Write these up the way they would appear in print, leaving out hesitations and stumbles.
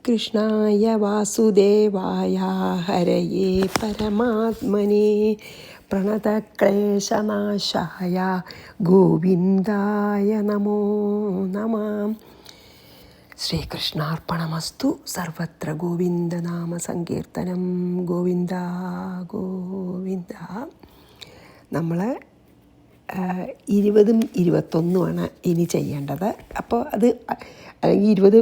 കൃഷ്ണായ വാസുദേവായ ഹരയേ പരമാത്മനെ പ്രണതക്ലേശനാശായ ഗോവിന്ദായ നമോ നമഃ. ശ്രീകൃഷ്ണാർപ്പണമസ്തു. സർവത്ര ഗോവിന്ദനാമ സങ്കീർത്തനം. ഗോവിന്ദ ഗോവിന്ദ. നമ്മൾ 20ഉം 21ഉമാണ് ഇനി ചെയ്യേണ്ടത്. അപ്പോൾ അത് അല്ലെങ്കിൽ 20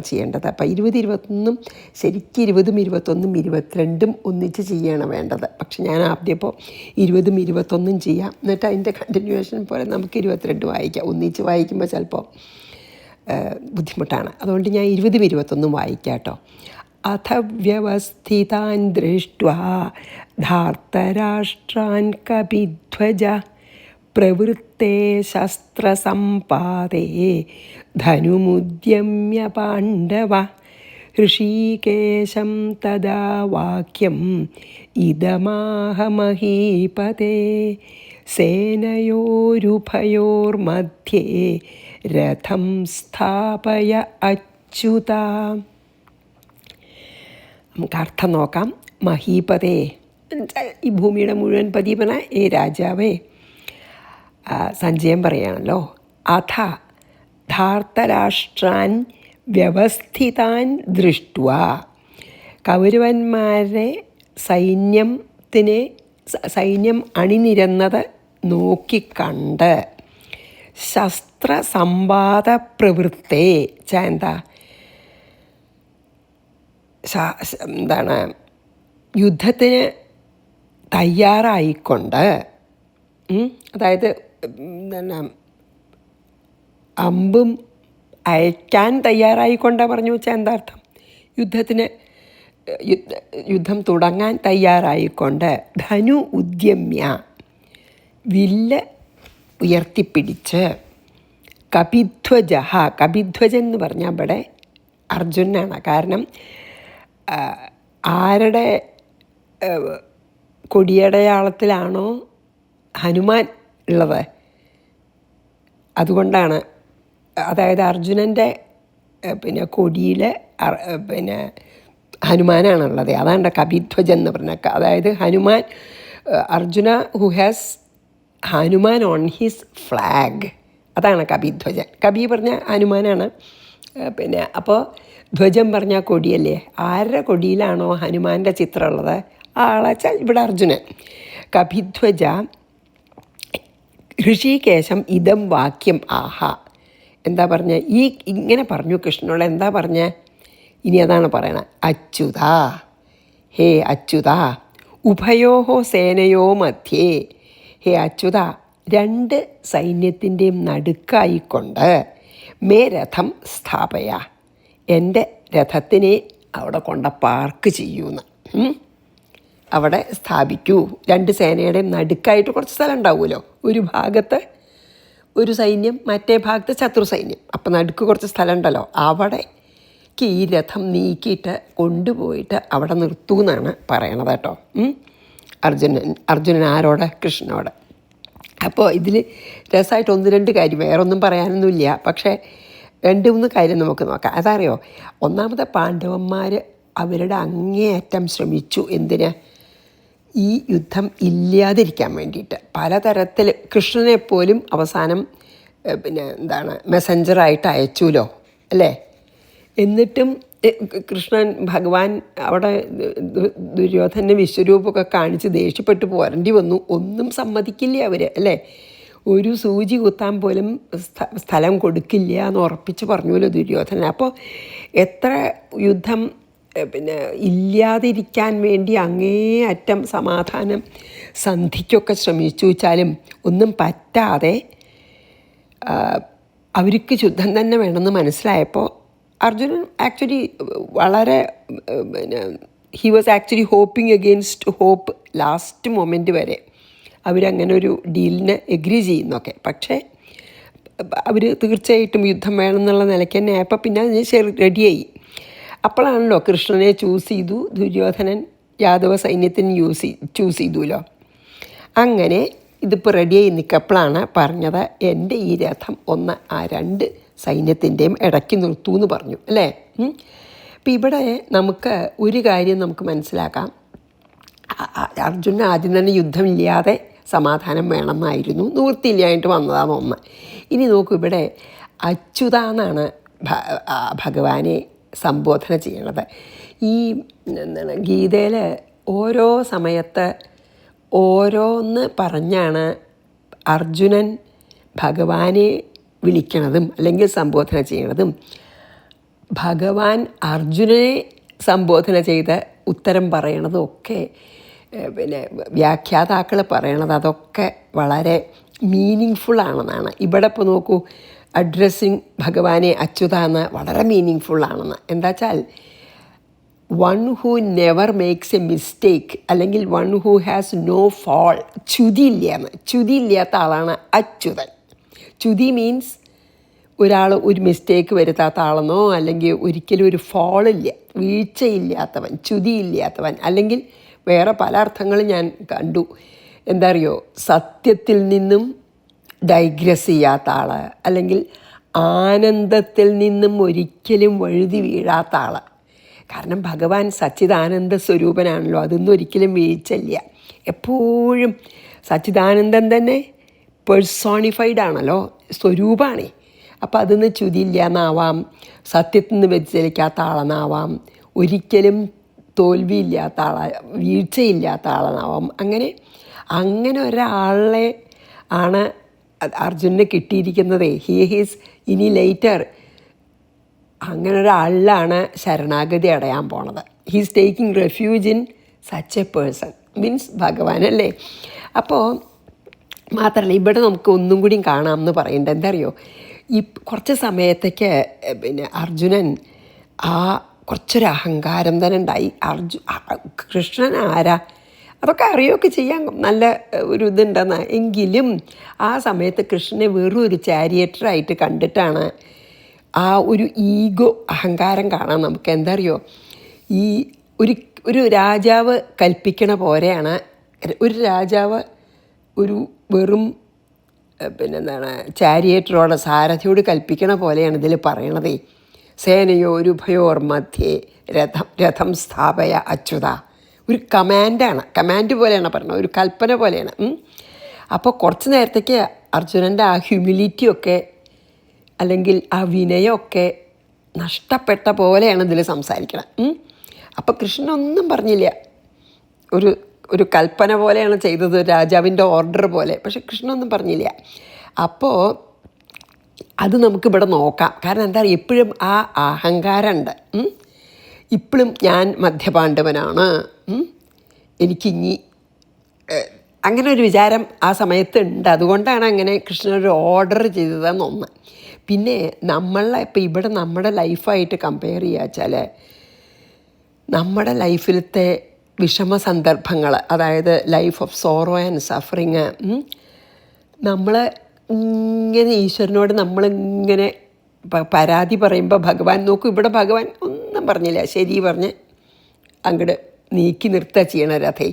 ചെയ്യേണ്ടത്. അപ്പോൾ 20, 21 ശരിക്കും 20ഉം 21ഉം 22ഉം ഒന്നിച്ച് ചെയ്യണം വേണ്ടത്. പക്ഷെ ഞാൻ ആദ്യം ഇപ്പോൾ 20ഉം 21ഉം ചെയ്യാം. എന്നിട്ട് അതിൻ്റെ കണ്ടിന്യൂവേഷൻ പോലെ നമുക്ക് 22 വായിക്കാം. ഒന്നിച്ച് വായിക്കുമ്പോൾ ചിലപ്പോൾ ബുദ്ധിമുട്ടാണ്. അതുകൊണ്ട് ഞാൻ 20ഉം 21ഉം വായിക്കാം കേട്ടോ. അഥ വ്യവസ്ഥിതാൻ ദൃഷ്ട്വാ ധാർത്തരാഷ്ട്രാൻ കപിധ്വജ പ്രവൃത്തെ ശസ്ത്രസമ്പാദേ ധനുമുദ്യമ്യ പാണ്ഡവ ഋഷീകേശം തദാ വാക്യം ഇദമാഹ മഹീപതേ സേനയോരുഭയോർമധ്യേ രഥം സ്ഥാപയ അച്യുത. നമുക്ക് അർത്ഥം നോക്കാം. മഹീപതേ, ഈ ഭൂമിയുടെ മുഴുവൻ പതിപന ഏ രാജാവേ. സഞ്ജയം പറയാണല്ലോ. അഥ ധാർത്തരാഷ്ട്രാൻ വ്യവസ്ഥിതാൻ ദൃഷ്ട്വാ, കൗരവന്മാരെ സൈന്യം അണിനിരന്നത് നോക്കിക്കണ്ട് ശസ്ത്രസമ്പാദ പ്രവൃത്തെ എന്താണ് യുദ്ധത്തിന് തയ്യാറായിക്കൊണ്ട്, അതായത് അമ്പും അയക്കാൻ തയ്യാറായിക്കൊണ്ടാണ് പറഞ്ഞു വെച്ചാൽ എന്താ അർത്ഥം? യുദ്ധം തുടങ്ങാൻ തയ്യാറായിക്കൊണ്ട് ധനു ഉദ്യമ്യ, വില്ല് ഉയർത്തിപ്പിടിച്ച് കപിധ്വജ. കപിധ്വജൻ എന്ന് പറഞ്ഞാൽ ഇവിടെ അർജുനാണ്. കാരണം ആരുടെ കൊടിയടയാളത്തിലാണോ ഹനുമാൻ ഉള്ളത്, അതുകൊണ്ടാണ്. അതായത് അർജുനൻ്റെ കൊടിയിൽ ഹനുമാനാണുള്ളത്. അതാണ് കപിധ്വജൻ എന്ന് പറഞ്ഞാൽ. അതായത് Hanuman, Arjuna who has Hanuman on his flag, അതാണ് കപിധ്വജൻ. കപി പറഞ്ഞാൽ ഹനുമാനാണ്. അപ്പോൾ ധ്വജം പറഞ്ഞാൽ കൊടിയല്ലേ. ആരുടെ കൊടിയിലാണോ ഹനുമാൻ്റെ ചിത്രമുള്ളത് ആ ആളാച്ചാൽ ഇവിടെ അർജുനൻ. കപിധ്വജ ഋഷികേശം ഇതം വാക്യം ആഹ. എന്താ പറഞ്ഞ? ഇങ്ങനെ പറഞ്ഞു കൃഷ്ണനോട്. എന്താ പറഞ്ഞ? ഇനി അതാണ് പറയണത്. അച്യുത, ഹേ അച്യുത, ഉഭയോഹോ സേനയോ മധ്യേ, ഹേ അച്യുത, രണ്ട് സൈന്യത്തിൻ്റെയും നടുക്കായിക്കൊണ്ട് മേ രഥം സ്ഥാപയ, എൻ്റെ രഥത്തിനെ അവിടെ കൊണ്ട് പാർക്ക് ചെയ്യൂന്ന്. അവിടെ സ്ഥാപിക്കൂ. രണ്ട് സേനയുടെയും നടുക്കായിട്ട് കുറച്ച് സ്ഥലം ഉണ്ടാവുമല്ലോ. ഒരു ഭാഗത്ത് ഒരു സൈന്യം, മറ്റേ ഭാഗത്ത് ശത്രു സൈന്യം. അപ്പം നടുക്ക് കുറച്ച് സ്ഥലം ഉണ്ടല്ലോ. അവിടേക്ക് ഈ രഥം നീക്കിയിട്ട് കൊണ്ടുപോയിട്ട് അവിടെ നിർത്തൂ എന്നാണ് പറയണത് കേട്ടോ. അർജുനൻ ആരോടെ? കൃഷ്ണനോട്. അപ്പോൾ ഇതിൽ രസമായിട്ട് 1-2 കാര്യം, വേറൊന്നും പറയാനൊന്നുമില്ല. പക്ഷേ 2-3 കാര്യം നമുക്ക് നോക്കാം. അതറിയോ? ഒന്നാമത്തെ, പാണ്ഡവന്മാർ അവരുടെ അങ്ങേയറ്റം ശ്രമിച്ചു. എന്തിന്? ഈ യുദ്ധം ഇല്ലാതിരിക്കാൻ വേണ്ടിയിട്ട്. പലതരത്തിൽ കൃഷ്ണനെപ്പോലും അവസാനം മെസ്സഞ്ചറായിട്ട് അയച്ചുല്ലോ, അല്ലേ? എന്നിട്ടും കൃഷ്ണൻ ഭഗവാൻ അവിടെ ദുര്യോധന വിശ്വരൂപമൊക്കെ കാണിച്ച് ദേഷ്യപ്പെട്ട് പോരേണ്ടി വന്നു. ഒന്നും സമ്മതിക്കില്ല അവർ, അല്ലേ? ഒരു സൂചി കുത്താൻ പോലും സ്ഥലം കൊടുക്കില്ല എന്ന് ഉറപ്പിച്ച് പറഞ്ഞുല്ലോ ദുര്യോധനൻ. അപ്പോൾ എത്ര യുദ്ധം ഇല്ലാതിരിക്കാൻ വേണ്ടി അങ്ങേയറ്റം സമാധാനം സന്ധിക്കൊക്കെ ശ്രമിച്ചു വെച്ചാലും ഒന്നും പറ്റാതെ അവർക്ക് യുദ്ധം തന്നെ വേണമെന്ന് മനസ്സിലായപ്പോൾ അർജുനൻ ആക്ച്വലി വളരെ he was actually hoping against hope last moment വരെ അവരങ്ങനെ ഒരു ഡീലിന് എഗ്രി ചെയ്യുന്നൊക്കെ. പക്ഷേ അവർ തീർച്ചയായിട്ടും യുദ്ധം വേണമെന്നുള്ള നിലയ്ക്ക് തന്നെ ആയപ്പോൾ പിന്നെ അതിന് റെഡിയായി. അപ്പോഴാണല്ലോ കൃഷ്ണനെ ചൂസ് ചെയ്തു. ദുര്യോധനൻ യാദവ സൈന്യത്തിന് ചൂസ് ചെയ്തുല്ലോ. അങ്ങനെ ഇതിപ്പോൾ റെഡിയായി നിൽക്കപ്പോഴാണ് പറഞ്ഞത്, എൻ്റെ ഈ രഥം ഒന്ന് ആ 2 സൈന്യത്തിൻ്റെയും ഇടയ്ക്ക് നിർത്തൂ എന്ന് പറഞ്ഞു, അല്ലേ? അപ്പം ഇവിടെ നമുക്ക് ഒരു കാര്യം നമുക്ക് മനസ്സിലാക്കാം. അർജുനൻ ആദ്യം തന്നെ യുദ്ധമില്ലാതെ സമാധാനം വേണമെന്നായിരുന്നു, നിവൃത്തിയില്ലായിട്ട് വന്നതാണ് ഒന്ന്. ഇനി നോക്കൂ, ഇവിടെ അച്യുത എന്നാണ് ഭഗവാനെ സംബോധന ചെയ്യണത്. ഈ എന്താണ് ഗീതയിൽ ഓരോ സമയത്ത് ഓരോന്ന് പറഞ്ഞാണ് അർജുനൻ ഭഗവാനെ വിളിക്കണതും അല്ലെങ്കിൽ സംബോധന ചെയ്യണതും. ഭഗവാൻ അർജുനനെ സംബോധന ചെയ്ത് ഉത്തരം പറയണതും ഒക്കെ പിന്നെ വ്യാഖ്യാതാക്കൾ പറയണത് അതൊക്കെ വളരെ മീനിങ് ഫുള്ളാണെന്നാണ്. ഇവിടെ ഇപ്പോൾ നോക്കൂ, അഡ്രസ്സിങ് ഭഗവാനെ അച്യുത എന്ന് വളരെ മീനിങ് ഫുള്ളാണെന്ന്. എന്താ വെച്ചാൽ one who never makes a mistake, അല്ലെങ്കിൽ one who has no fall, ച്യുതിയില്ലാത്ത ആളാണ് അച്യുതൻ. ച്യുതി മീൻസ് ഒരാൾ ഒരു മിസ്റ്റേക്ക് വരുത്താത്ത ആളെന്നോ, അല്ലെങ്കിൽ ഒരിക്കലും ഒരു ഫോളില്ല, വീഴ്ചയില്ലാത്തവൻ, ച്യുതിയില്ലാത്തവൻ. അല്ലെങ്കിൽ വേറെ പല അർത്ഥങ്ങളും ഞാൻ കണ്ടു. എന്താ അറിയോ, സത്യത്തിൽ നിന്നും ഡൈഗ്രസ് ചെയ്യാത്ത ആൾ, അല്ലെങ്കിൽ ആനന്ദത്തിൽ നിന്നും ഒരിക്കലും വഴുതി വീഴാത്ത ആൾ. കാരണം ഭഗവാൻ സച്ചിദാനന്ദ സ്വരൂപനാണല്ലോ, അതൊന്നും ഒരിക്കലും വീഴ്ചയില്ല. എപ്പോഴും സച്ചിദാനന്ദൻ തന്നെ പേഴ്സോണിഫൈഡ് ആണല്ലോ, സ്വരൂപമാണേ. അപ്പോൾ അതിന്ന് ച്യുതിയില്ല എന്നാവാം, സത്യത്തിൽ നിന്ന് വ്യതിചലിക്കാത്ത ആളെന്നാവാം, ഒരിക്കലും തോൽവിയില്ലാത്ത വീഴ്ചയില്ലാത്ത ആളെന്നാവാം. അങ്ങനെ ഒരാളെ ആണ് അർജുനന് കിട്ടിയിരിക്കുന്നത്. ഹീസ് ഇനി ലേറ്റർ അങ്ങനെ ഒരാളിലാണ് ശരണാഗതി അടയാൻ പോണത്. He's taking refuge in such a person, means ഭഗവാനല്ലേ. അപ്പോൾ മാത്രമല്ല, ഇവിടെ നമുക്ക് ഒന്നും കൂടി കാണാമെന്ന് പറയേണ്ടത് എന്താ അറിയോ, ഈ കുറച്ച് സമയത്തേക്ക് പിന്നെ അർജുനൻ കുറച്ചൊരു അഹങ്കാരം തന്നെ ഉണ്ടായി. കൃഷ്ണൻ ആരാ അതൊക്കെ അറിയുകയൊക്കെ ചെയ്യാൻ നല്ല ഒരു ഇതുണ്ടെന്ന്. എങ്കിലും ആ സമയത്ത് കൃഷ്ണനെ വെറും ഒരു ചാരിയേറ്ററായിട്ട് കണ്ടിട്ടാണ് ആ ഒരു ഈഗോ, അഹങ്കാരം കാണാൻ നമുക്ക്. എന്താ അറിയോ, ഈ ഒരു രാജാവ് കൽപ്പിക്കണ പോലെയാണ്. ഒരു രാജാവ് ഒരു വെറും പിന്നെന്താണ് ചാരിയേറ്ററോട്, സാരഥിയോട് കൽപ്പിക്കണ പോലെയാണ് ഇതിൽ പറയണതേ. സേനയോരുഭയോർ മധ്യേ രഥം സ്ഥാപയ അച്യുത. ഒരു കമാൻഡ് പോലെയാണ് പറയുന്നത്, ഒരു കൽപ്പന പോലെയാണ്. അപ്പോൾ കുറച്ച് നേരത്തേക്ക് അർജുനൻ്റെ ആ ഹ്യൂമിലിറ്റിയൊക്കെ അല്ലെങ്കിൽ ആ വിനയമൊക്കെ നഷ്ടപ്പെട്ട പോലെയാണ് ഇതിൽ സംസാരിക്കണം. അപ്പോൾ കൃഷ്ണനൊന്നും പറഞ്ഞില്ല, ഒരു കൽപ്പന പോലെയാണ് ചെയ്തത്, രാജാവിൻ്റെ ഓർഡർ പോലെ. പക്ഷെ കൃഷ്ണനൊന്നും പറഞ്ഞില്ല. അപ്പോൾ അത് നമുക്കിവിടെ നോക്കാം. കാരണം എന്താ പറയുക, എപ്പോഴും ആ അഹങ്കാരമുണ്ട്. ഇപ്പോഴും ഞാൻ മധ്യപാണ്ഡവനാണ്, എനിക്കിനി അങ്ങനെ ഒരു വിചാരം ആ സമയത്ത് ഉണ്ട്. അതുകൊണ്ടാണ് അങ്ങനെ കൃഷ്ണനൊരു ഓർഡർ ചെയ്തതെന്നൊന്ന്. പിന്നെ ഇപ്പം ഇവിടെ നമ്മുടെ ലൈഫായിട്ട് കമ്പയർ ചെയ്യുക വെച്ചാൽ, നമ്മുടെ ലൈഫിലത്തെ വിഷമ സന്ദർഭങ്ങൾ, അതായത് life of sorrow and suffering, നമ്മൾ ഇങ്ങനെ ഈശ്വരനോട് നമ്മളിങ്ങനെ പരാതി പറയുമ്പോൾ ഭഗവാൻ നോക്കും. ഇവിടെ ഭഗവാൻ ഒന്നും പറഞ്ഞില്ല, ശരി പറഞ്ഞ് അങ്ങോട്ട് നീക്കി നിർത്തുക ചെയ്യണ രഥേ.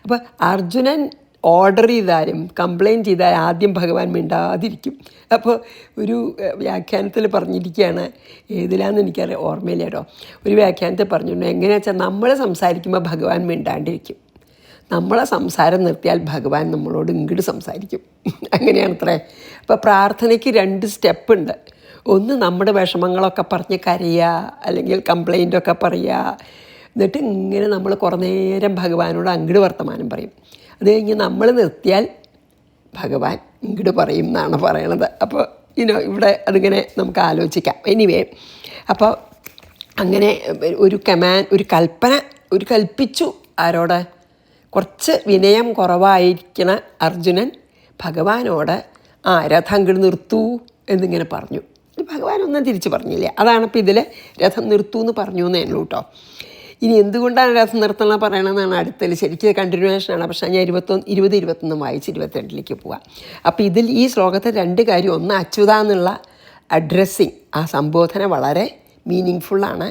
അപ്പോൾ അർജുനൻ ഓർഡർ ചെയ്താലും കംപ്ലയിൻറ്റ് ചെയ്താൽ ആദ്യം ഭഗവാൻ മിണ്ടാതിരിക്കും. അപ്പോൾ ഒരു വ്യാഖ്യാനത്തിൽ പറഞ്ഞിരിക്കുകയാണ്, ഏതിലാന്ന് എനിക്കറിയാം, ഓർമ്മയില്ല കേട്ടോ. ഒരു വ്യാഖ്യാനത്തിൽ പറഞ്ഞിട്ടുണ്ട്, എങ്ങനെയാ വെച്ചാൽ നമ്മൾ സംസാരിക്കുമ്പോൾ ഭഗവാൻ മിണ്ടാണ്ടിരിക്കും, നമ്മളെ സംസാരം നിർത്തിയാൽ ഭഗവാൻ നമ്മളോട് ഇങ്ങോട്ട് സംസാരിക്കും. അങ്ങനെയാണത്രേ. അപ്പോൾ പ്രാർത്ഥനയ്ക്ക് 2 സ്റ്റെപ്പ് ഉണ്ട്. ഒന്ന് നമ്മുടെ വിഷമങ്ങളൊക്കെ പറഞ്ഞ് കരയുക, അല്ലെങ്കിൽ കംപ്ലയിൻ്റൊക്കെ പറയുക. എന്നിട്ട് ഇങ്ങനെ നമ്മൾ കുറേ നേരം ഭഗവാനോട് അങ്ങോട്ട് വർത്തമാനം പറയും. അത് കഴിഞ്ഞ് നമ്മൾ നിർത്തിയാൽ ഭഗവാൻ ഇങ്ങോട്ട് പറയും എന്നാണ് പറയണത്. അപ്പോൾ ഇവിടെ അതിങ്ങനെ നമുക്ക് ആലോചിക്കാം. എനിവേ, അപ്പോൾ അങ്ങനെ ഒരു കൽപ്പിച്ചു. ആരോട്? കുറച്ച് വിനയം കുറവായിരിക്കണ അർജുനൻ ഭഗവാനോട് രഥം അങ്ങോട്ട് നിർത്തൂ എന്നിങ്ങനെ പറഞ്ഞു. ഭഗവാനൊന്നും തിരിച്ച് പറഞ്ഞില്ല. അതാണിപ്പോൾ ഇതിൽ രഥം നിർത്തൂ എന്ന് പറഞ്ഞു എന്നേ ഉള്ളൂ കേട്ടോ. ഇനി എന്തുകൊണ്ടാണ് രഥം നിർത്തണം പറയണമെന്നാണ് അടുത്തതിൽ. ശരിക്കും കണ്ടിന്യൂവേഷനാണ്. പക്ഷേ ഞാൻ 20-21 വായിച്ച് 22 പോവാം. അപ്പോൾ ഇതിൽ ഈ ശ്ലോകത്തെ 2 കാര്യം. ഒന്ന്, അച്യുത എന്നുള്ള അഡ്രസ്സിങ്, ആ സംബോധന വളരെ മീനിങ് ഫുള്ളാണ്.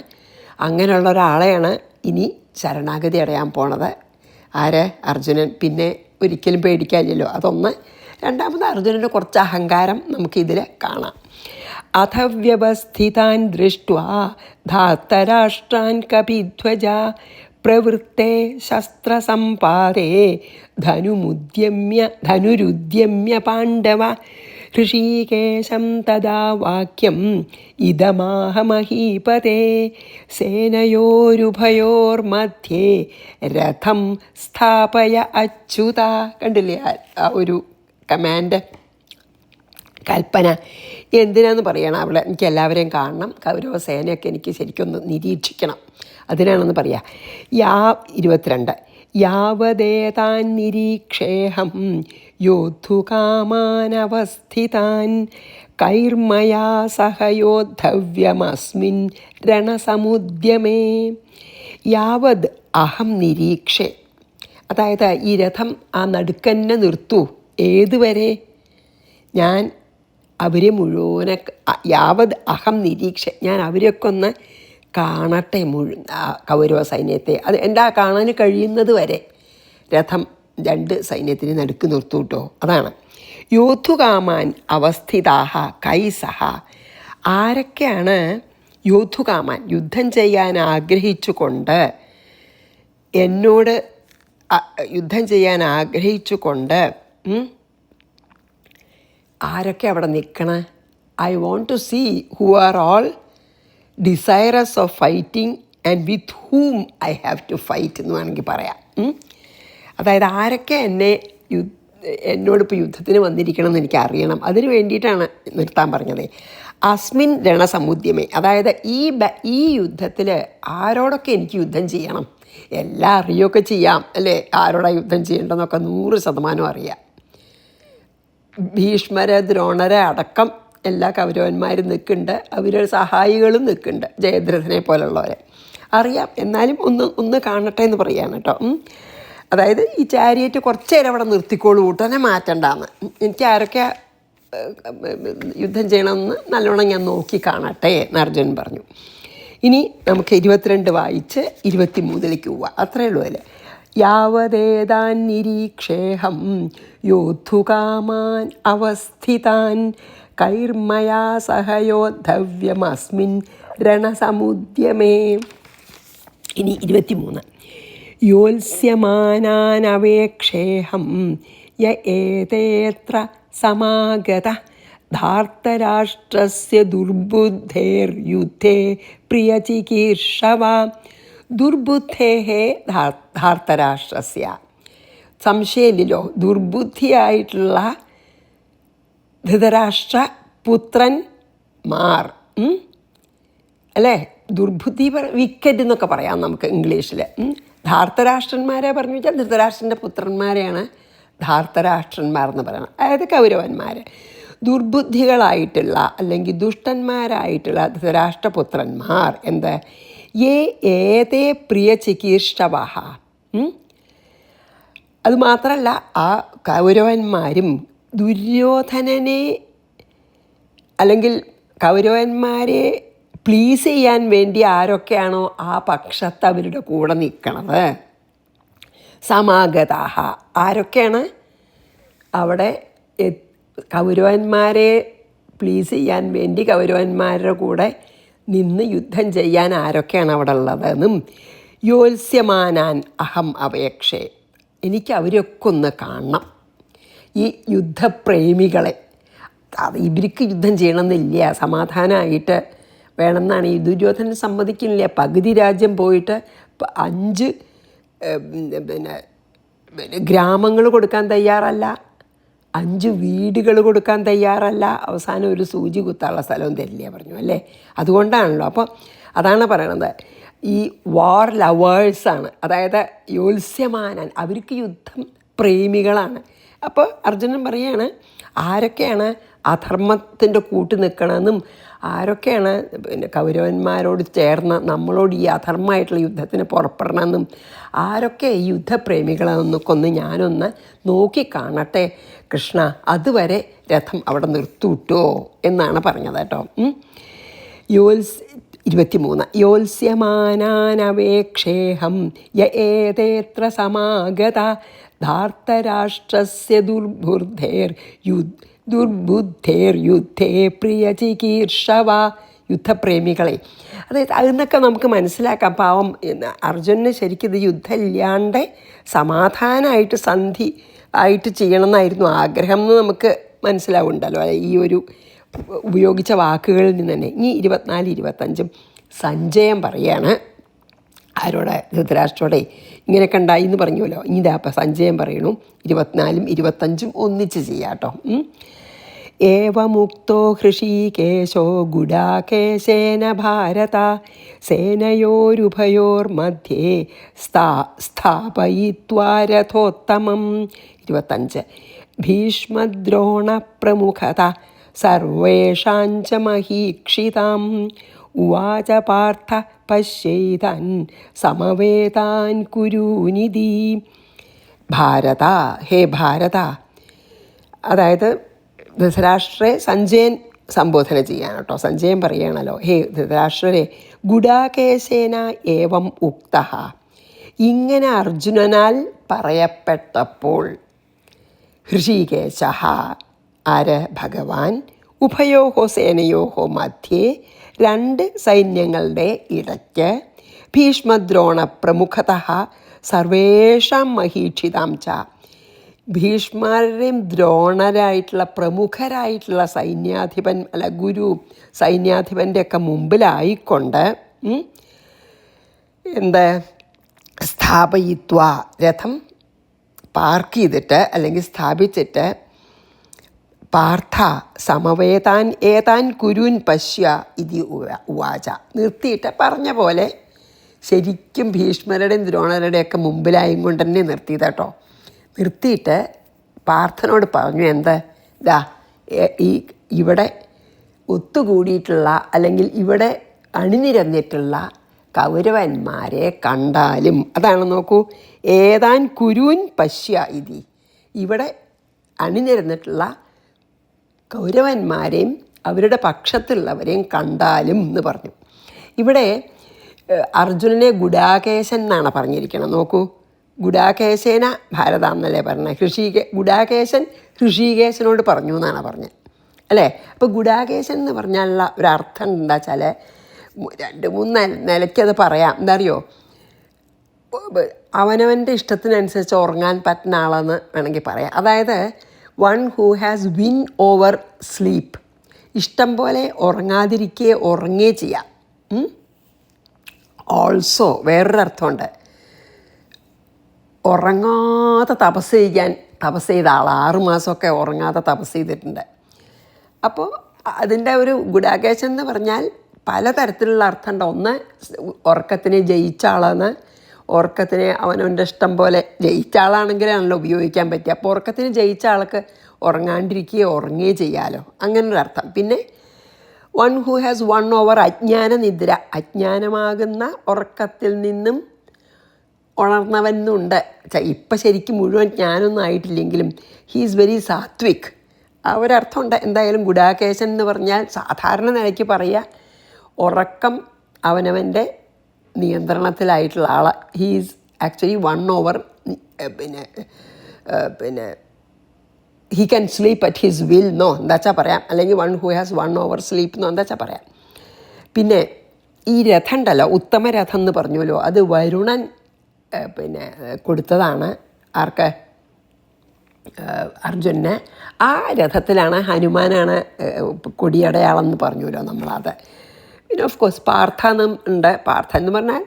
അങ്ങനെയുള്ള ഒരാളെയാണ് ഇനി ശരണാഗതി അടയാൻ പോണത്. ആര്? അർജുനൻ. പിന്നെ ഒരിക്കലും പേടിക്കാനില്ലല്ലോ, അതൊന്ന്. രണ്ടാമത്, അർജുനൻ്റെ കുറച്ച് അഹങ്കാരം നമുക്കിതിൽ കാണാം. അഥ വ്യവസ്ഥിതാൻ ദൃഷ്ട്വാ ധാർത്തരാഷ്ട്രാൻ കപിധ്വജ പ്രവൃത്തെ ശസ്ത്രസമ്പാദേ ധനുരുദ്യമ്യ പാണ്ഡവ ഋഷീകേശം തദാ വാക്യം ഇദമാഹ മഹീപതേ സേനയോരുഭയോർമധ്യേ രഥം സ്ഥാപയ അച്യുത. കണ്ടില്ലേ ആ ഒരു കമാൻഡ്, കൽപ്പന എന്തിനാന്ന് പറയണം അവളെ. എനിക്ക് എല്ലാവരെയും കാണണം, കൗരവ സേനയൊക്കെ എനിക്ക് ശരിക്കൊന്ന് നിരീക്ഷിക്കണം, അതിനാണെന്ന് പറയാം. 22 യാവദേതാൻ നിരീക്ഷേഹം യോദ്ധുകാമാനവസ്ഥിതാൻ കൈർമയാ സഹയോദ്ധവ്യമസ്മിൻ രണസമുദ്യമേ. യാവത് അഹം നിരീക്ഷേ, അതായത് ഈ രഥം ആ നടുക്കന്നെ നിർത്തൂ. ഏതുവരെ? ഞാൻ അവരെ മുഴുവനെ, യാവത് അഹം നിരീക്ഷ, ഞാൻ അവരെയൊക്കെ ഒന്ന് കാണട്ടെ, കൗരവ സൈന്യത്തെ. അത് എൻ്റെ ആ കാണാൻ കഴിയുന്നത് വരെ രഥം 2 സൈന്യത്തിന് നടുക്ക് നിർത്തൂ കേട്ടോ. അതാണ് യോദ്ധുകാമാൻ അവസ്ഥിതാഹ കൈസഹ. ആരൊക്കെയാണ് യോദ്ധുകാമാൻ, യുദ്ധം ചെയ്യാൻ ആഗ്രഹിച്ചുകൊണ്ട്, എന്നോട് യുദ്ധം ചെയ്യാൻ ആഗ്രഹിച്ചുകൊണ്ട് ആരൊക്കെ അവിടെ നിൽക്കണേ? I want to see who are all desirous of fighting and with whom I have to fight എന്ന് വേണമെങ്കിൽ പറയാം. അതായത് ആരൊക്കെ എന്നോടിപ്പോൾ യുദ്ധത്തിന് വന്നിരിക്കണം എന്ന് എനിക്ക് അറിയണം. അതിന് വേണ്ടിയിട്ടാണ് നിർത്താൻ പറഞ്ഞത്. അസ്മിൻ രണസമുദ്യമേ, അതായത് ഈ യുദ്ധത്തിൽ ആരോടൊക്കെ എനിക്ക് യുദ്ധം ചെയ്യണം, എല്ലാം അറിയുകയൊക്കെ ചെയ്യാം അല്ലേ, ആരോടാണ് യുദ്ധം ചെയ്യേണ്ടതെന്നൊക്കെ 100% അറിയാം. ഭീഷ്മര ദ്രോണരെ അടക്കം എല്ലാ കൗരവന്മാരും നിൽക്കുന്നുണ്ട്, അവരുടെ സഹായികളും നിൽക്കുന്നുണ്ട്, ജയദ്രഥനെ പോലുള്ളവരെ അറിയാം. എന്നാലും ഒന്ന് കാണട്ടെ എന്ന് പറയാണ് കേട്ടോ. അതായത് ഈ ചാരിയറ്റ് കുറച്ച് നേരം അവിടെ നിർത്തിക്കോളൂ, ഉടനെ മാറ്റണ്ടാന്ന്. എനിക്ക് ആരൊക്കെ യുദ്ധം ചെയ്യണമെന്ന് നല്ലോണം ഞാൻ നോക്കി കാണട്ടെ എന്ന് അർജുനൻ പറഞ്ഞു. ഇനി നമുക്ക് 22 വായിച്ച് 23 പോവാം. അത്രയേ ഉള്ളൂ അതിൽ. യാവദേതാൻ നിരീക്ഷേഹം യോദ്ധുകാമാൻ അവസ്ഥിതാൻ കൈർമയാ സഹയോദ്ധവ്യമസ്മിൻ രണസമുദ്യമേ. ഇനി 23 യോത്സ്യമാനാനവേക്ഷേഹം യ ഏതേത്ര സമാഗത ധാർത്തരാഷ്ട്രസ്യ ദുർബുദ്ധേർയുദ്ധേ പ്രിയചികീർഷവ. ദുർബുദ്ധേഹ ധാർത്തരാഷ്ട്രസ്യ, സംശയമില്ലല്ലോ, ദുർബുദ്ധിയായിട്ടുള്ള ധൃതരാഷ്ട്ര പുത്രന്മാർ അല്ലേ, ദുർബുദ്ധി വിക്കറ്റ് എന്നൊക്കെ പറയാം നമുക്ക് ഇംഗ്ലീഷിൽ. ധാർത്തരാഷ്ട്രന്മാരെ പറഞ്ഞു വെച്ചാൽ ധൃതരാഷ്ട്രൻ്റെ പുത്രന്മാരെയാണ് ധാർത്തരാഷ്ട്രന്മാർ എന്ന് പറയുന്നത്. അതായത് കൗരവന്മാർ ദുർബുദ്ധികളായിട്ടുള്ള അല്ലെങ്കിൽ ദുഷ്ടന്മാരായിട്ടുള്ള ധൃതരാഷ്ട്രപുത്രന്മാർ എന്ത് ഏതേ പ്രിയ ചികീർഷവഹ. അതുമാത്രമല്ല ആ കൗരവന്മാരും ദുര്യോധനനെ അല്ലെങ്കിൽ കൗരവന്മാരെ പ്ലീസ് ചെയ്യാൻ വേണ്ടി ആരൊക്കെയാണോ ആ പക്ഷത്ത് അവരുടെ കൂടെ നിൽക്കണത്, സമാഗതാഹ, ആരൊക്കെയാണ് അവിടെ കൗരവന്മാരെ പ്ലീസ് ചെയ്യാൻ വേണ്ടി കൗരവന്മാരുടെ കൂടെ നിന്ന് യുദ്ധം ചെയ്യാൻ ആരൊക്കെയാണ് അവിടെ ഉള്ളതെന്നും. യോത്സ്യമാനാൻ അഹം അപേക്ഷേ, എനിക്ക് അവരൊക്കെ ഒന്ന് കാണണം, ഈ യുദ്ധപ്രേമികളെ. അത് ഇവർക്ക് യുദ്ധം ചെയ്യണമെന്നില്ല, സമാധാനമായിട്ട് വേണമെന്നാണ് ഈ ദുര്യോധനൻ സമ്മതിക്കുന്നില്ല. പകുതി രാജ്യം പോയിട്ട് 5 ഗ്രാമങ്ങൾ കൊടുക്കാൻ തയ്യാറല്ല, 5 വീടുകൾ കൊടുക്കാൻ തയ്യാറല്ല, അവസാനം ഒരു സൂചി കുത്താനുള്ള സ്ഥലവും തരില്ല പറഞ്ഞു അല്ലേ. അതുകൊണ്ടാണല്ലോ. അപ്പോൾ അതാണ് പറയണത്, ഈ വാർ ലവേഴ്സാണ്, അതായത് യോത്സ്യമാനാൻ, അവർക്ക് യുദ്ധം പ്രേമികളാണ്. അപ്പോൾ അർജുനൻ പറയാണ് ആരൊക്കെയാണ് അധർമ്മത്തിൻ്റെ കൂട്ട് നിൽക്കണമെന്നും ആരൊക്കെയാണ് കൗരവന്മാരോട് ചേർന്ന് നമ്മളോട് ഈ അധർമ്മമായിട്ടുള്ള യുദ്ധത്തിന് പുറപ്പെടണമെന്നും ആരൊക്കെ ഈ യുദ്ധപ്രേമികളെന്നൊക്കെ ഞാനൊന്ന് നോക്കി കാണട്ടെ കൃഷ്ണ, അതുവരെ രഥം അവിടെ നിർത്തൂട്ടോ എന്നാണ് പറഞ്ഞത് കേട്ടോ. 23 യോത്സ്യമാനാനവേക്ഷേഹം യ ഏതേത്ര സമാഗത ധാർത്തരാഷ്ട്രസ്യ ദുർബുദ്ധേർ ദുർബുദ്ധേർ യുദ്ധേ പ്രിയ ചികീർഷവ, യുദ്ധപ്രേമികളെ. അതായത് അതിന്നൊക്കെ നമുക്ക് മനസ്സിലാക്കാം പാവം അർജുനന് ശരിക്കും ഇത് യുദ്ധമില്ലാണ്ട് സമാധാനമായിട്ട് സന്ധി ആയിട്ട് ചെയ്യണമെന്നായിരുന്നു ആഗ്രഹം എന്ന് നമുക്ക് മനസ്സിലാവുണ്ടല്ലോ ഈ ഒരു ഉപയോഗിച്ച വാക്കുകളിൽ നിന്ന് തന്നെ. ഇനി 24-25 സഞ്ജയം പറയാണ് ആരോടെ, ധൃതരാഷ്ട്രോടെ ഇങ്ങനെയൊക്കെ ഉണ്ടായി എന്ന് പറഞ്ഞുവല്ലോ. ഇനി ഇതാ അപ്പം സഞ്ജയം പറയണു 24-25 ഒന്നിച്ച് ചെയ്യാം കേട്ടോ. ഏവമുക്തോ ഹൃഷീകേശോ ഗുഡാകേശേന ഭാരത സേനയോരുഭയോർമധ്യേ സ്ഥാപയിത്വാ രഥോത്തമം. 25 ഭീഷ്മദ്രോണപ്രമുഖത സർവേഷാഞ്ച മഹീക്ഷിതാം ഉവാച പാർത്ഥ പശ്യൈതാൻ സമവേതാൻ കുരൂനിധി. ഭാരത, ഹേ ഭാരത, അതായത് ധൃതരാഷ്ട്രരെ സഞ്ജയൻ സംബോധന ചെയ്യാൻ കേട്ടോ. സഞ്ജയൻ പറയുകയാണല്ലോ, ഹേ ധൃതരാഷ്ട്രരെ ഗുഡാകേശേന ഏവം ഉക്ത, ഇങ്ങനെ അർജുനനാൽ പറയപ്പെട്ടപ്പോൾ ഹൃഷീകേശ, ആര്, ഭഗവാൻ, ഉഭയോഹോ സേനയോഹോ മധ്യേ, രണ്ട് സൈന്യങ്ങളുടെ ഇടയ്ക്ക്, ഭീഷ്മദ്രോണ പ്രമുഖത സർവേഷാം മഹീക്ഷിതാം ച, ഭീഷ്മരുടെയും ദ്രോണരായിട്ടുള്ള പ്രമുഖരായിട്ടുള്ള സൈന്യാധിപൻ അല്ല ഗുരു സൈന്യാധിപൻ്റെ ഒക്കെ മുമ്പിലായിക്കൊണ്ട് എന്ത് സ്ഥാപയിത്വ, രഥം പാർക്ക് ചെയ്തിട്ട് അല്ലെങ്കിൽ സ്ഥാപിച്ചിട്ട്, പാർത്ഥ സമവേതാൻ ഏതാൻ കുരുൻ പശ്യ ഇതി ഉവാച, നിർത്തിയിട്ട് പറഞ്ഞ പോലെ ശരിക്കും ഭീഷ്മരുടെയും ദ്രോണരുടെയൊക്കെ മുമ്പിലായും കൊണ്ട് തന്നെ നിർത്തിയതാട്ടോ. നിർത്തിയിട്ട് പാർത്ഥനോട് പറഞ്ഞു, എന്ത്, ഇതാ ഇവിടെ ഒത്തുകൂടിയിട്ടുള്ള അല്ലെങ്കിൽ ഇവിടെ അണിനിരന്നിട്ടുള്ള കൗരവന്മാരെ കണ്ടാലും, അതാണ് നോക്കൂ, ഏതാൻ കുരുൻ പശ്യ ഇതി, ഇവിടെ അണിനിരന്നിട്ടുള്ള കൗരവന്മാരെയും അവരുടെ പക്ഷത്തുള്ളവരെയും കണ്ടാലും എന്ന് പറഞ്ഞു. ഇവിടെ അർജുനനെ ഗുഡാകേശൻ എന്നാണ് പറഞ്ഞിരിക്കണം. നോക്കൂ, ഗുഡാകേശേന ഭാരത എന്നല്ലേ പറഞ്ഞത്. ഗുഡാകേശൻ ഹൃഷീകേശനോട് പറഞ്ഞു എന്നാണ് പറഞ്ഞത് അല്ലേ. അപ്പോൾ ഗുഡാകേശൻ എന്ന് പറഞ്ഞാലുള്ള ഒരർത്ഥം എന്താ വെച്ചാൽ 2-3 നിലയ്ക്കത് പറയാം. എന്താ അറിയോ, അവനവൻ്റെ ഇഷ്ടത്തിനനുസരിച്ച് ഉറങ്ങാൻ പറ്റുന്ന ആളെന്ന് വേണമെങ്കിൽ പറയാം. അതായത് one who has win over sleep, ഇഷ്ടം പോലെ ഉറങ്ങാതിരിക്കുകയെ ഉറങ്ങുകയെ ചെയ്യാം. ഓൾസോ വേറൊരർത്ഥമുണ്ട്, ഉറങ്ങാതെ തപസ് ചെയ്ത ആൾ 6 മാസമൊക്കെ ഉറങ്ങാതെ തപസ് ചെയ്തിട്ടുണ്ട്. അപ്പോൾ അതിൻ്റെ ഒരു ഗുഡാകേശൻ എന്ന് പറഞ്ഞാൽ പലതരത്തിലുള്ള അർത്ഥമുണ്ട്. ഒന്ന്, ഉറക്കത്തിനെ ജയിച്ച ആളെന്ന്, ഉറക്കത്തിനെ അവനവൻ്റെ ഇഷ്ടം പോലെ ജയിച്ച ആളാണെങ്കിലാണല്ലോ ഉപയോഗിക്കാൻ പറ്റുക. അപ്പോൾ ഉറക്കത്തിന് ജയിച്ച ആൾക്ക് ഉറങ്ങാണ്ടിരിക്കുകയോ ഉറങ്ങുകയോ ചെയ്യാമല്ലോ, അങ്ങനൊരർത്ഥം. പിന്നെ one who has one over അജ്ഞാന നിദ്ര, അജ്ഞാനമാകുന്ന ഉറക്കത്തിൽ നിന്നും ഉണർന്നവനുണ്ട്. ഇപ്പം ശരിക്കും മുഴുവൻ ജ്ഞാനമൊന്നും ആയിട്ടില്ലെങ്കിലും ഹീ ഈസ് വെരി സാത്വിക്, ആ ഒരർത്ഥമുണ്ട്. എന്തായാലും ഗുഡാകേശൻ എന്ന് പറഞ്ഞാൽ സാധാരണ നിലയ്ക്ക് പറയുക, ഉറക്കം അവനവൻ്റെ നിയന്ത്രണത്തിലായിട്ടുള്ള ആൾ. ഹീ ഈസ് ആക്ച്വലി 1 ഓവർ, പിന്നെ he can sleep at his will എന്നോ എന്താ വെച്ചാൽ പറയാം, അല്ലെങ്കിൽ one who has 1 over sleep എന്നോ എന്താ വെച്ചാൽ പറയാം. പിന്നെ ഈ രഥം ഉണ്ടല്ലോ, ഉത്തമ രഥം എന്ന് പറഞ്ഞല്ലോ, അത് വരുണൻ കൊടുത്തതാണ് ആർക്ക്, അർജുനന്. ആ രഥത്തിലാണ് ഹനുമാനാണ് കൊടിയടയാളം എന്ന് പറഞ്ഞല്ലോ നമ്മളത്. പിന്നെ ഓഫ് കോഴ്സ് പാർത്ഥ എന്നും ഉണ്ട്. പാർത്ഥ എന്ന് പറഞ്ഞാൽ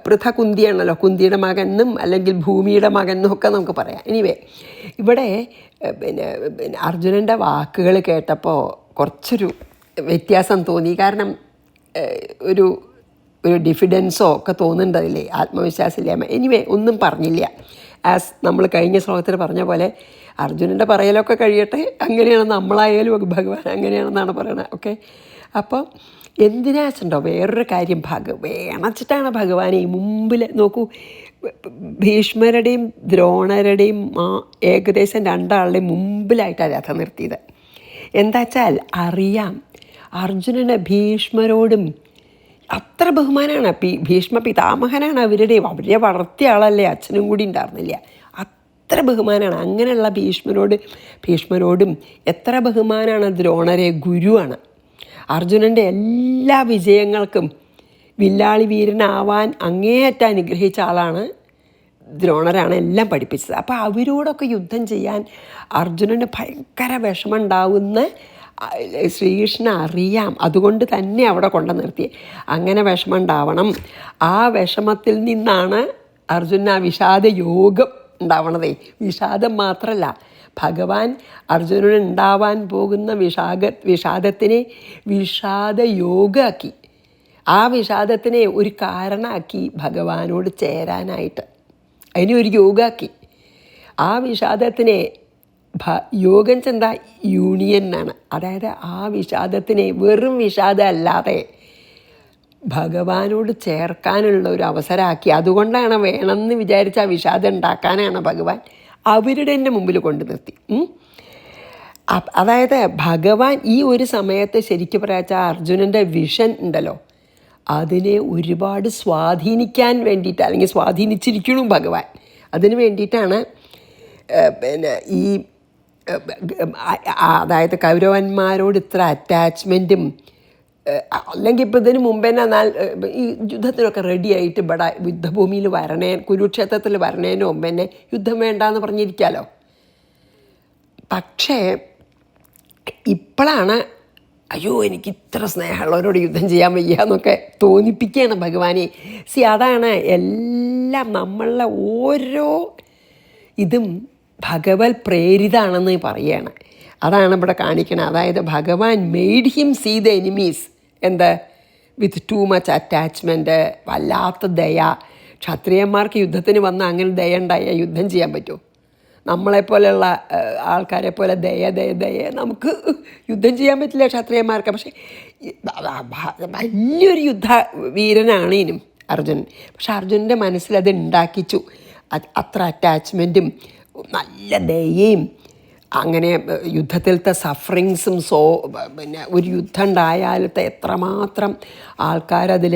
പൃഥകുന്തിയാണല്ലോ, കുന്തിയുടെ മകൻ എന്നും അല്ലെങ്കിൽ ഭൂമിയുടെ മകൻ എന്നൊക്കെ നമുക്ക് പറയാം. എനിവേ ഇവിടെ പിന്നെ അർജുനൻ്റെ വാക്കുകൾ കേട്ടപ്പോൾ കുറച്ചൊരു വ്യത്യാസം തോന്നി. കാരണം ഒരു ഡിഫിഡൻസോ ഒക്കെ തോന്നുന്നുണ്ടതില്ലേ, ആത്മവിശ്വാസമില്ലായ്മ. എനിവേ ഒന്നും പറഞ്ഞില്ല. ആസ് നമ്മൾ കഴിഞ്ഞ ശ്ലോകത്തിൽ പറഞ്ഞ പോലെ അർജുനൻ്റെ പറയലൊക്കെ കഴിയട്ടെ, അങ്ങനെയാണ് നമ്മളായാലും ഭഗവാൻ അങ്ങനെയാണെന്നാണ് പറയണത്. ഓക്കെ, അപ്പോൾ എന്തിനാ വെച്ചിട്ടുണ്ടോ വേറൊരു കാര്യം, വേണച്ചിട്ടാണ് ഭഗവാനെ ഈ മുമ്പിൽ നോക്കൂ, ഭീഷ്മരുടെയും ദ്രോണരുടെയും ഏകദേശം 2 ആളുടെയും മുമ്പിലായിട്ടാണ് രഥം നിർത്തിയത്. എന്താ വെച്ചാൽ അറിയാം അർജുനന് ഭീഷ്മരോടും അത്ര ബഹുമാനമാണ്. ഭീഷ്മ പിതാമഹനാണ് അവരെ വളർത്തിയ ആളല്ലേ, അച്ഛനും കൂടി ഉണ്ടായിരുന്നില്ല. എത്ര ബഹുമാനമാണ് അങ്ങനെയുള്ള ഭീഷ്മരോടും എത്ര ബഹുമാനമാണ്. ദ്രോണരെ ഗുരുവാണ്. അർജുനൻ്റെ എല്ലാ വിജയങ്ങൾക്കും വില്ലാളി വീരനാവാൻ അങ്ങേയറ്റം അനുഗ്രഹിച്ച ആളാണ് ദ്രോണരാണ് എല്ലാം പഠിപ്പിച്ചത്. അപ്പോൾ അവരോടൊക്കെ യുദ്ധം ചെയ്യാൻ അർജുനന് ഭയങ്കര വിഷമം ഉണ്ടാവുന്ന ശ്രീകൃഷ്ണൻ അറിയാം. അതുകൊണ്ട് തന്നെ അവിടെ കൊണ്ടു നിർത്തി. അങ്ങനെ വിഷമം ഉണ്ടാവണം. ആ വിഷമത്തിൽ നിന്നാണ് അർജുനന് ആ വിഷാദ യോഗം ഉണ്ടാവണതേ. വിഷാദം മാത്രമല്ല, ഭഗവാൻ അർജുനന് ഉണ്ടാവാൻ പോകുന്ന വിഷാദത്തിനെ വിഷാദയോഗമാക്കി. ആ വിഷാദത്തിനെ ഒരു കാരണമാക്കി ഭഗവാനോട് ചേരാനായിട്ട്. അതിനെ ഒരു യോഗമാക്കി. ആ വിഷാദത്തിനെ യോഗം ചെന്ത യൂണിയൻ എന്നാണ്. അതായത് ആ വിഷാദത്തിനെ വെറും വിഷാദം അല്ലാതെ ഭഗവാനോട് ചേർക്കാനുള്ള ഒരു അവസരമാക്കി. അതുകൊണ്ടാണ് വേണമെന്ന് വിചാരിച്ച ആ വിഷാദം ഉണ്ടാക്കാനാണ് ഭഗവാൻ അവരുടെ തന്നെ മുമ്പിൽ കൊണ്ടു നിർത്തി. അതായത് ഭഗവാൻ ഈ ഒരു സമയത്ത് ശരിക്കും പറയാച്ച അർജുനൻ്റെ വിഷൻ ഉണ്ടല്ലോ, അതിനെ ഒരുപാട് സ്വാധീനിക്കാൻ വേണ്ടിയിട്ട്, അല്ലെങ്കിൽ സ്വാധീനിച്ചിരിക്കണം ഭഗവാൻ. അതിന് വേണ്ടിയിട്ടാണ് ഈ അതായത് കൗരവന്മാരോട് ഇത്ര അറ്റാച്ച്മെൻറ്റും, അല്ലെങ്കിൽ ഇപ്പോൾ ഇതിന് മുമ്പ് തന്നെ ഈ യുദ്ധത്തിനൊക്കെ റെഡിയായിട്ട് ഇവിടെ യുദ്ധഭൂമിയിൽ കുരുക്ഷേത്രത്തിൽ വരണേന് മുമ്പ് തന്നെ യുദ്ധം വേണ്ടാന്ന് പറഞ്ഞിരിക്കാമല്ലോ. പക്ഷേ ഇപ്പോഴാണ് അയ്യോ എനിക്ക് ഇത്ര സ്നേഹമുള്ളവരോട് യുദ്ധം ചെയ്യാൻ വയ്യ എന്നൊക്കെ തോന്നിപ്പിക്കുകയാണ് ഭഗവാനെ. അതാണ് എല്ലാം നമ്മളുടെ ഓരോ ഇതും ഭഗവത് പ്രേരിതാണെന്ന് പറയുകയാണ്. അതാണ് ഇവിടെ കാണിക്കണം. അതായത് ഭഗവാൻ made him see the enemies with too much attachment, വല്ലാത്ത ദയ. ക്ഷത്രിയന്മാർക്ക് യുദ്ധത്തിന് വന്ന് അങ്ങനെ ദയ ഉണ്ടായാൽ യുദ്ധം ചെയ്യാൻ പറ്റുമോ? നമ്മളെപ്പോലെയുള്ള ആൾക്കാരെ പോലെ ദയ നമുക്ക് യുദ്ധം ചെയ്യാൻ പറ്റില്ല ക്ഷത്രിയന്മാർക്ക്. പക്ഷേ വലിയൊരു വീരനാണ് ഇനും അർജുനൻ. പക്ഷെ അർജുനൻ്റെ മനസ്സിലത് ഉണ്ടാക്കിച്ചു. അത്ര അറ്റാച്ച്മെൻറ്റും നല്ല ദയയും, അങ്ങനെ യുദ്ധത്തിലത്തെ സഫറിങ്സും. പിന്നെ ഒരു യുദ്ധം ഉണ്ടായാലത്തെ എത്രമാത്രം ആൾക്കാരതിൽ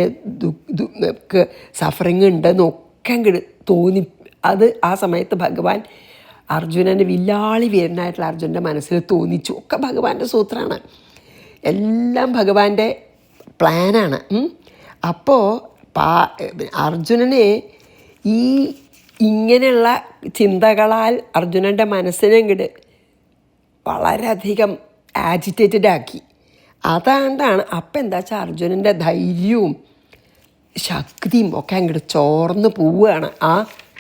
സഫറിങ് ഉണ്ടെന്നൊക്കെ അങ്ങോട്ട് തോന്നി. അത് ആ സമയത്ത് ഭഗവാൻ അർജുനൻ്റെ വില്ലാളി വീരനായിട്ടുള്ള അർജുനൻ്റെ മനസ്സിൽ തോന്നിച്ചു. ഒക്കെ ഭഗവാന്റെ സൂത്രമാണ്, എല്ലാം ഭഗവാന്റെ പ്ലാനാണ്. അപ്പോൾ അർജുനനെ ഈ ഇങ്ങനെയുള്ള ചിന്തകളാൽ അർജുനൻ്റെ മനസ്സിനെ ഇങ്ങോട്ട് വളരെയധികം ആജിറ്റേറ്റഡ് ആക്കി. അതുകൊണ്ടാണ് അപ്പം എന്താ വെച്ചാൽ അർജുനൻ്റെ ധൈര്യവും ശക്തിയും ഒക്കെ അങ്ങോട്ട് ചോർന്ന് പോവുകയാണ്. ആ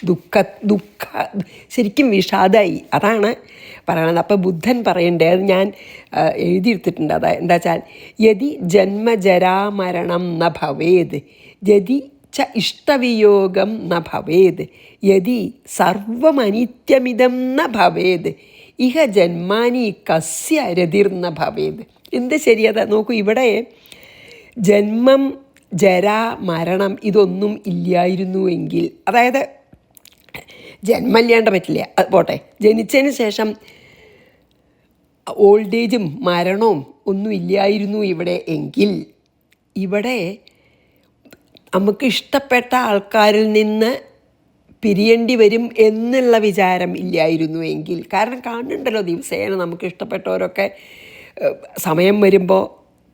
ദുഃഖ ശരിക്കും വിഷാദമായി. അതാണ് പറയണത്. അപ്പോൾ ബുദ്ധൻ പറയണ്ടേ, അത് ഞാൻ എഴുതിയെടുത്തിട്ടുണ്ട്. എന്താ വെച്ചാൽ യതി ജന്മജരാമരണം ന ഭവേത്, യതി ച ഇഷ്ടവിയോഗം ന ഭവേത്, യതി സർവമനിത്യമിതം ന ഭവേത്, ഇഹ ജന്മാനി കസ്യ രതിർന്ന ഭവേത്. എന്ത് ശരിയതാ നോക്കൂ. ഇവിടെ ജന്മം ജര മരണം ഇതൊന്നും ഇല്ലായിരുന്നുവെങ്കിൽ, അതായത് ജന്മമില്ലാണ്ട് പറ്റില്ല, അത് പോട്ടെ, ജനിച്ചതിന് ശേഷം ഓൾഡ് ഏജും മരണവും ഒന്നും ഇല്ലായിരുന്നു ഇവിടെ എങ്കിൽ, ഇവിടെ നമുക്ക് ഇഷ്ടപ്പെട്ട ആൾക്കാരിൽ നിന്ന് പിരിയേണ്ടി വരും എന്നുള്ള വിചാരം ഇല്ലായിരുന്നു എങ്കിൽ. കാരണം കാണുന്നുണ്ടല്ലോ ദിവസേന നമുക്ക് ഇഷ്ടപ്പെട്ടവരൊക്കെ സമയം വരുമ്പോൾ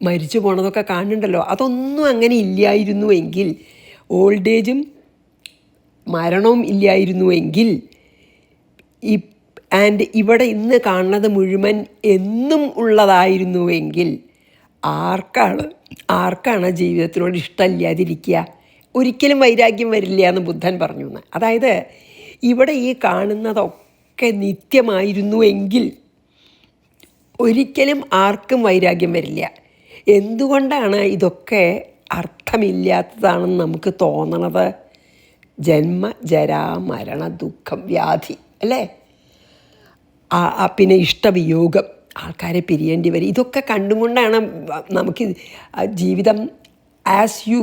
മരിച്ചു പോണതൊക്കെ കാണുന്നുണ്ടല്ലോ. അതൊന്നും അങ്ങനെ ഇല്ലായിരുന്നുവെങ്കിൽ, ഓൾഡ് ഏജും മരണവും ഇല്ലായിരുന്നുവെങ്കിൽ, ഇവിടെ ഇന്ന് കാണുന്നത് മുഴുവൻ എന്നും ഉള്ളതായിരുന്നുവെങ്കിൽ ആർക്കാണ് ജീവിതത്തിനോട് ഇഷ്ടമില്ലാതിരിക്കുക? ഒരിക്കലും വൈരാഗ്യം വരില്ല എന്ന് ബുദ്ധൻ പറഞ്ഞു എന്ന്. അതായത് ഇവിടെ ഈ കാണുന്നതൊക്കെ നിത്യമായിരുന്നുവെങ്കിൽ ഒരിക്കലും ആർക്കും വൈരാഗ്യം വരില്ല. എന്തുകൊണ്ടാണ് ഇതൊക്കെ അർത്ഥമില്ലാത്തതാണെന്ന് നമുക്ക് തോന്നണത്? ജന്മ ജരാ മരണ ദുഃഖം വ്യാധി അല്ലേ, പിന്നെ ഇഷ്ടവിയോഗം, ആൾക്കാരെ പിരിയേണ്ടി വരും. ഇതൊക്കെ കണ്ടുകൊണ്ടാണ് നമുക്ക് ജീവിതം as you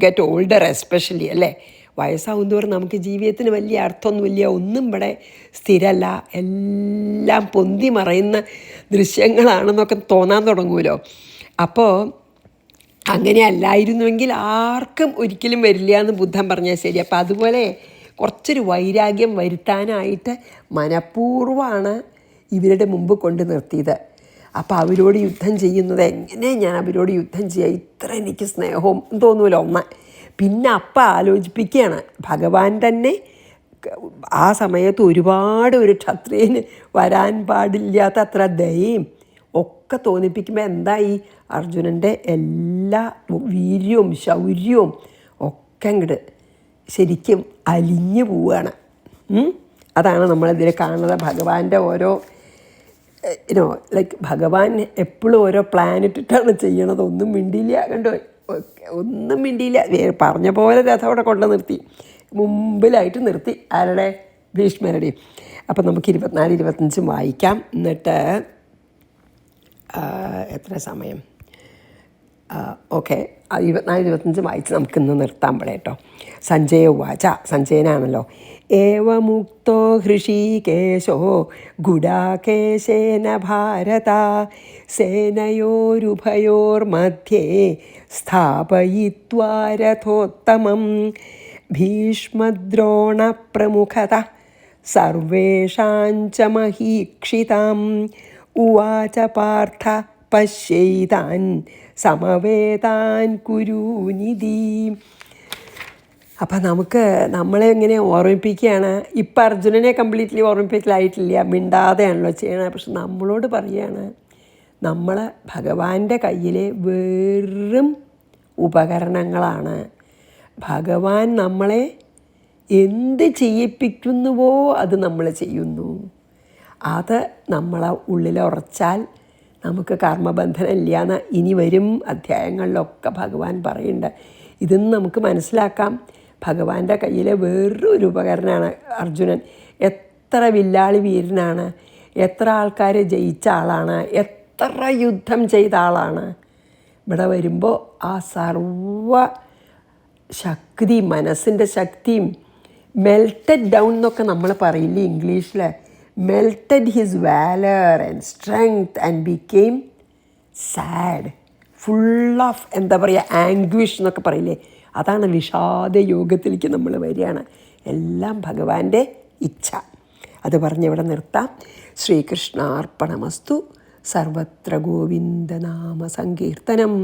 get older especially അല്ലേ, വയസ്സാവും തോറും നമുക്ക് ജീവിതത്തിന് വലിയ അർത്ഥമൊന്നുമില്ല, ഒന്നും ഇവിടെ സ്ഥിരമല്ല, എല്ലാം പൊന്തി മറയുന്ന ദൃശ്യങ്ങളാണെന്നൊക്കെ തോന്നാൻ തുടങ്ങുമല്ലോ. അപ്പോൾ അങ്ങനെ അല്ലായിരുന്നുവെങ്കിൽ ആർക്കും ഒരിക്കലും വരില്ല എന്ന് ബുദ്ധൻ പറഞ്ഞാൽ ശരി. അപ്പോൾ അതുപോലെ കുറച്ചൊരു വൈരാഗ്യം വരുത്താനായിട്ട് മനഃപൂർവ്വമാണ് ഇവരുടെ മുമ്പ് കൊണ്ട് നിർത്തിയത്. അപ്പോൾ അവരോട് യുദ്ധം ചെയ്യുന്നത് എങ്ങനെ ഞാൻ അവരോട് യുദ്ധം ചെയ്യുക, ഇത്ര എനിക്ക് സ്നേഹവും തോന്നൂല ഒന്ന്. പിന്നെ അപ്പം ആലോചിപ്പിക്കുകയാണ് ഭഗവാൻ തന്നെ ആ സമയത്ത് ഒരുപാട് ഒരു ക്ഷത്രിയന് വരാൻ പാടില്ലാത്ത അത്ര ദയയും ഒക്കെ തോന്നിപ്പിക്കുമ്പോൾ എന്തായി അർജുനൻ്റെ എല്ലാ വീര്യവും ശൗര്യവും ഒക്കെ അങ്ങോട്ട് ശരിക്കും അലിഞ്ഞു പോവുകയാണ്. അതാണ് നമ്മളിതിൽ കാണുന്നത്. ഭഗവാന്റെ ഓരോ ലൈക്ക് ഭഗവാൻ എപ്പോഴും ഓരോ പ്ലാൻ ഇട്ടിട്ടാണ് ചെയ്യണത്. ഒന്നും മിണ്ടിയില്ല, കണ്ടോ, ഒന്നും മിണ്ടിയില്ല. പറഞ്ഞ പോലെ രഥം അവിടെ കൊണ്ട് നിർത്തി, മുമ്പിലായിട്ട് നിർത്തി. ആരുടെ? ഭീഷ്മരുടെയും. അപ്പം നമുക്ക് 24-25 വായിക്കാം. എന്നിട്ട് എത്ര സമയം? ഓക്കെ, 24-25 വായിച്ച് നമുക്കിന്ന് നിർത്താൻ കേട്ടോ. സഞ്ജയ ഉവാച, സഞ്ജയനാണല്ലോ. ഏവമുക്തോ ഹൃഷീകേശോ ഗുഡാകേശേന ഭാരത സേനയോരുഭയോർമധ്യേ സ്ഥാപയിത്വാ രഥോത്തമം ഭീഷ്മദ്രോണപ്രമുഖത സർവേഷാഞ്ച മഹീക്ഷിതാം ഉവാച പാർത്ഥ പശ്യൈതാൻ സമവേതാൻ കുരൂനിധി. അപ്പം നമ്മളെ എങ്ങനെ ഓർമ്മിപ്പിക്കുകയാണ്. ഇപ്പം അർജുനനെ കംപ്ലീറ്റ്ലി ഓർമ്മിപ്പിക്കലായിട്ടില്ല, മിണ്ടാതെയാണല്ലോ ചെയ്യണത്. പക്ഷെ നമ്മളോട് പറയുകയാണ്, നമ്മൾ ഭഗവാന്റെ കയ്യിലെ വെറും ഉപകരണങ്ങളാണ്. ഭഗവാൻ നമ്മളെ എന്ത് ചെയ്യിപ്പിക്കുന്നുവോ അത് നമ്മൾ ചെയ്യുന്നു. അത് നമ്മളെ ഉള്ളിൽ ഉറച്ചാൽ നമുക്ക് കർമ്മബന്ധനം ഇല്ലയെന്ന് ഇനി വരും അധ്യായങ്ങളിലൊക്കെ ഭഗവാൻ പറയുന്നുണ്ട്. ഇതെന്ന് നമുക്ക് മനസ്സിലാക്കാം. ഭഗവാന്റെ കയ്യിലെ വേറൊരു ഉപകരണമാണ് അർജുനൻ. എത്ര വില്ലാളി വീരനാണ്, എത്ര ആൾക്കാരെ ജയിച്ച ആളാണ്, എത്ര യുദ്ധം ചെയ്ത ആളാണ്. ഇവിടെ വരുമ്പോൾ ആ സർവ ശക്തി, മനസ്സിൻ്റെ ശക്തിയും മെൽറ്റഡ് ഡൗൺ എന്നൊക്കെ നമ്മൾ പറയില്ലേ ഇംഗ്ലീഷിൽ, melted his valor and strength and became sad, full of എന്താ പറയുക ആംഗ്വിഷ് എന്നൊക്കെ പറയില്ലേ, അതാണ് വിഷാദ യോഗത്തിലേക്ക് നമ്മൾ വരികയാണ്. എല്ലാം ഭഗവാന്റെ ഇച്ഛ. അത് പറഞ്ഞ് ഇവിടെ നിർത്താം. ശ്രീകൃഷ്ണാർപ്പണമസ്തു. സർവത്ര ഗോവിന്ദനാമ സങ്കീർത്തനം.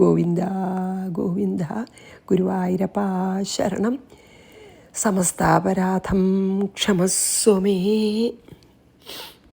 ഗോവിന്ദ ഗോവിന്ദ. ഗുരുവായൂരപ്പാ ശരണം. സമസ്താപരാധം ക്ഷമസ്വ മേ.